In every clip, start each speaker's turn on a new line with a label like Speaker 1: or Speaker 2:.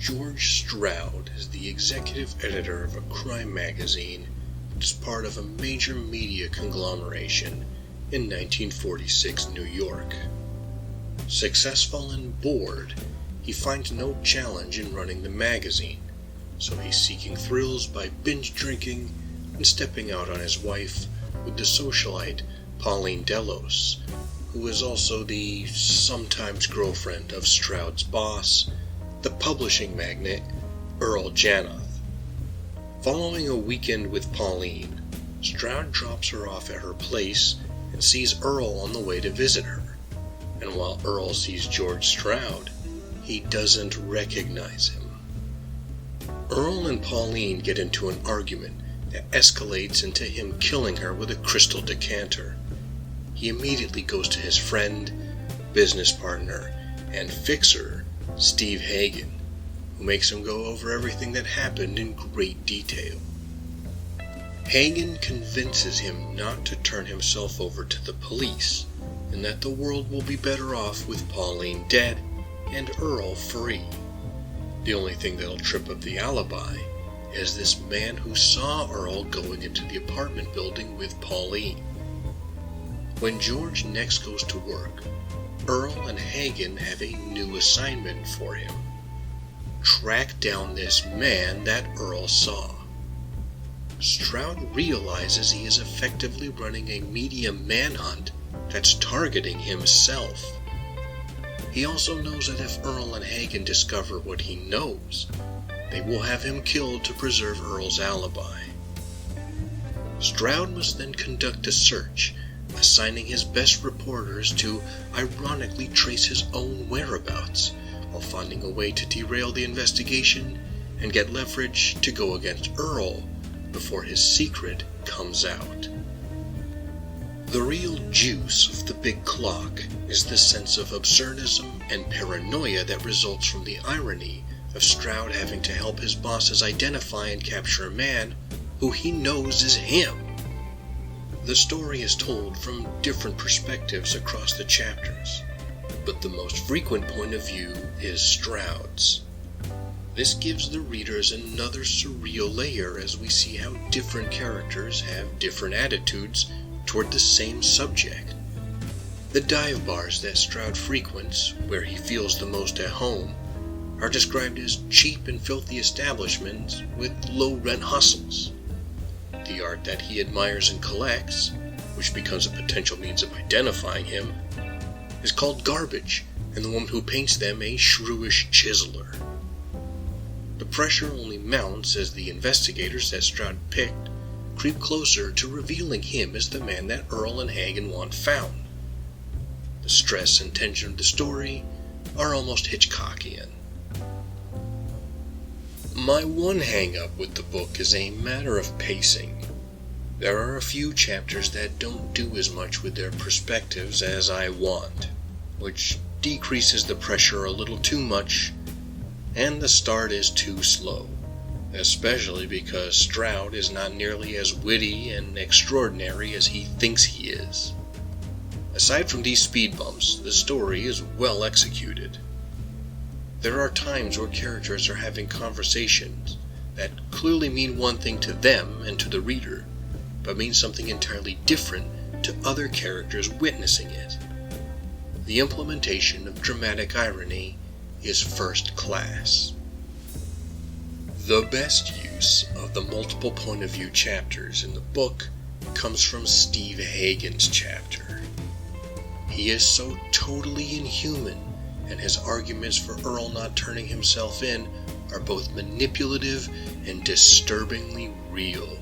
Speaker 1: George Stroud is the executive editor of a crime magazine that is part of a major media conglomeration in 1946 New York. Successful and bored, he finds no challenge in running the magazine, so he's seeking thrills by binge drinking and stepping out on his wife with the socialite Pauline Delos, who is also the sometimes girlfriend of Stroud's boss, the publishing magnate Earl Janoth. Following a weekend with Pauline, Stroud drops her off at her place and sees Earl on the way to visit her. And while Earl sees George Stroud, he doesn't recognize him. Earl and Pauline get into an argument that escalates into him killing her with a crystal decanter. He immediately goes to his friend, business partner, and fixer, Steve Hagen, who makes him go over everything that happened in great detail. Hagen convinces him not to turn himself over to the police, and that the world will be better off with Pauline dead and Earl free. The only thing that'll trip up the alibi is this man who saw Earl going into the apartment building with Pauline. When George next goes to work, Earl and Hagen have a new assignment for him. Track down this man that Earl saw. Stroud realizes he is effectively running a media manhunt that's targeting himself. He also knows that if Earl and Hagen discover what he knows, they will have him killed to preserve Earl's alibi. Stroud must then conduct a search, assigning his best reporters to ironically trace his own whereabouts, while finding a way to derail the investigation and get leverage to go against Earl before his secret comes out. The real juice of The Big Clock is the sense of absurdism and paranoia that results from the irony of Stroud having to help his bosses identify and capture a man who he knows is him. The story is told from different perspectives across the chapters, but the most frequent point of view is Stroud's. This gives the readers another surreal layer as we see how different characters have different attitudes toward the same subject. The dive bars that Stroud frequents, where he feels the most at home, are described as cheap and filthy establishments with low-rent hustles. The art that he admires and collects, which becomes a potential means of identifying him, is called garbage, and the woman who paints them a shrewish chiseler. The pressure only mounts as the investigators that Stroud picked creep closer to revealing him as the man that Earl and Hagen want found. The stress and tension of the story are almost Hitchcockian. My one hang-up with the book is a matter of pacing. There are a few chapters that don't do as much with their perspectives as I want, which decreases the pressure a little too much, and the start is too slow, especially because Stroud is not nearly as witty and extraordinary as he thinks he is. Aside from these speed bumps, the story is well executed. There are times where characters are having conversations that clearly mean one thing to them and to the reader, but mean something entirely different to other characters witnessing it. The implementation of dramatic irony is first class. The best use of the multiple point of view chapters in the book comes from Steve Hagen's chapter. He is so totally inhuman, and his arguments for Earl not turning himself in are both manipulative and disturbingly real.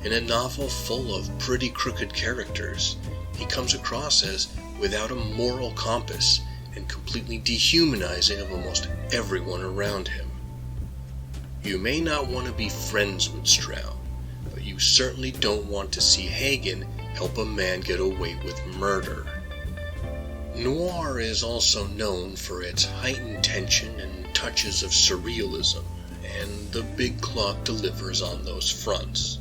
Speaker 1: In a novel full of pretty crooked characters, he comes across as without a moral compass and completely dehumanizing of almost everyone around him. You may not want to be friends with Stroud, but you certainly don't want to see Hagen help a man get away with murder. Noir is also known for its heightened tension and touches of surrealism, and The Big Clock delivers on those fronts.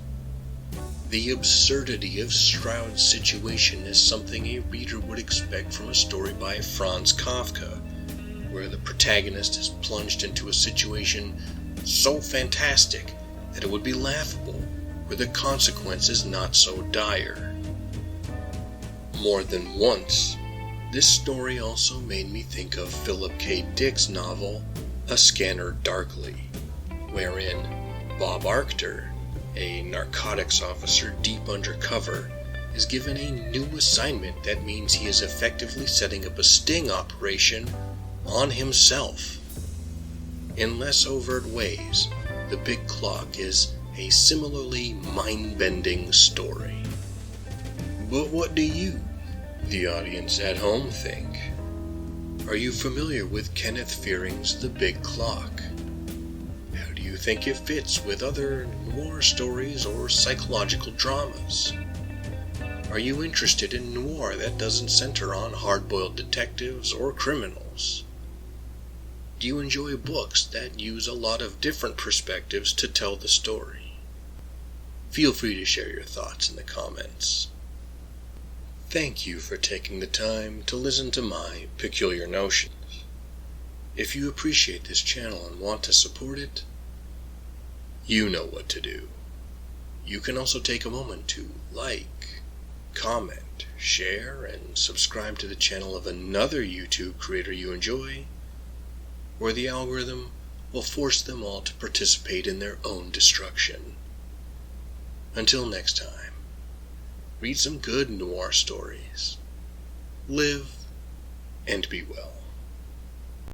Speaker 1: The absurdity of Stroud's situation is something a reader would expect from a story by Franz Kafka, where the protagonist is plunged into a situation so fantastic that it would be laughable, where the consequences not so dire. More than once, this story also made me think of Philip K. Dick's novel, A Scanner Darkly, wherein Bob Arctor, a narcotics officer deep undercover, is given a new assignment that means he is effectively setting up a sting operation on himself. In less overt ways, The Big Clock is a similarly mind-bending story. But what do you, the audience at home, think? Are you familiar with Kenneth Fearing's The Big Clock? How do you think it fits with other noir stories or psychological dramas? Are you interested in noir that doesn't center on hard-boiled detectives or criminals? Do you enjoy books that use a lot of different perspectives to tell the story? Feel free to share your thoughts in the comments. Thank you for taking the time to listen to my peculiar notions. If you appreciate this channel and want to support it, you know what to do. You can also take a moment to like, comment, share, and subscribe to the channel of another YouTube creator you enjoy, or the algorithm will force them all to participate in their own destruction. Until next time, read some good noir stories, live, and be well.